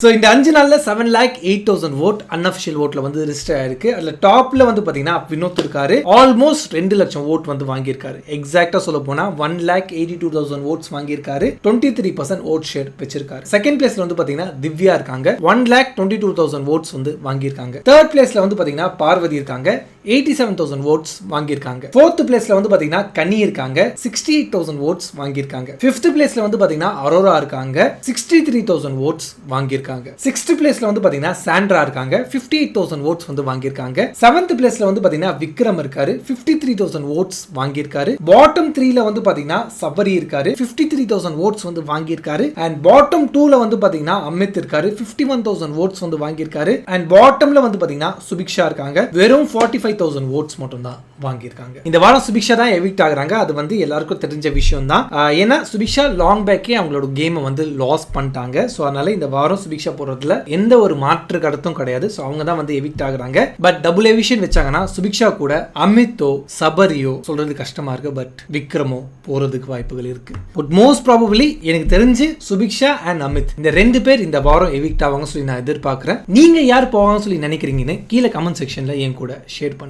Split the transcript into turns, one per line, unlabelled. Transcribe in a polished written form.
So இந்த 5 நாளில் 7,08,000 vote unofficial ஓட்டில் வந்து ரிஜிஸ்டர் ஆயிருக்கு. அதில் டாப்பில் வந்து பார்த்தீங்கன்னா வினோத் இருக்காரு. ஆல்மோஸ்ட் 2 லட்சம் ஓட் வந்து வாங்கியிருக்காரு. எக்ஸாக்டாக சொல்ல போனால் 1,82,000 votes வாங்கியிருக்காரு. 23% ஓட் ஷேர் வச்சிருக்காரு. செகண்ட் பிளேஸ்ல வந்து பார்த்தீங்கன்னா திவ்யா இருக்காங்க. 1,22,000 votes வந்து வாங்கியிருக்காங்க. தேர்ட் பிளேஸ்ல வந்து பார்த்தீங்கன்னா பார்வதி இருக்காங்க. 87,000 votes வாங்கியிருக்காங்க. ஃபோர்த் பிளேஸ்ல வந்து பார்த்தீங்கன்னா கனி இருக்காங்க. 68,000 votes வாங்கியிருக்காங்க. ஃபிஃப்த் பிளேஸ்ல வந்து பார்த்தீங்கன்னா அரோரா இருக்காங்க. 63,000 votes வாங்கியிருக்காங்க. சிக்ஸ்த் பிளேஸ்ல வந்து பாத்தீங்கன்னா சாண்ட்ரா இருக்காங்க. 58,000 votes வந்து வாங்கியிருக்காங்க. செவன்த் பிளேஸ்ல வந்து பாத்தீங்கன்னா விக்ரம் இருக்காரு. 53,000 votes வாங்கியிருக்காரு. பாட்டம் 3ல வந்து பாத்தீங்கன்னா சபரி இருக்காரு. 53,000 votes வந்து வாங்கியிருக்காரு. அண்ட் பாட்டம் 2ல வந்து பாத்தீங்கன்னா அமித் இருக்காரு. 51,000 votes வந்து வாங்கியிருக்காரு. அண்ட் பாட்டம்ல வந்து பாத்தீங்கன்னா சுபிக்ஷா இருக்காங்க. வெறும் 45,000 votes மட்டும் தான் வாங்கியிருக்காங்க. இந்த வாரம் சுபிக்ஷா தான் எவிக்ட் ஆகுறாங்க. அது வந்து எல்லாருக்கும் தெரிஞ்ச விஷயம் தான். ஏன்னா சுபிக்ஷா லாங் பேக்கே அவங்களோட கேமை வந்து லாஸ் பண்ணிட்டாங்க. ஸோ அதனால இந்த வாரம் சுபிக்ஷா போறதுல எந்த ஒரு மாற்று கருத்தும் கிடையாது. ஸோ அவங்க தான் வந்து எவிக்ட் ஆகுறாங்க. பட் டபுள் எவிக்ஷன் வச்சாங்கன்னா சுபிக்ஷா கூட அமித்தோ சபரியோ சொல்றது கஷ்டமா இருக்கு. பட் விக்ரமோ போறதுக்கு வாய்ப்புகள் இருக்கு. பட் மோஸ்ட் ப்ராபபிலி எனக்கு தெரிஞ்சு சுபிக்ஷா அண்ட் அமித் இந்த 2 பேர் இந்த வாரம் எவிக்ட் ஆவாங்க சொல்லி நான் எதிர்பார்க்கிறேன். நீங்க யார் போவாங்க சொல்லி நினைக்கிறீங்கன்னு கீழே கமெண்ட் செக்ஷன்ல என் கூட ஷேர் பண்ணுங்க.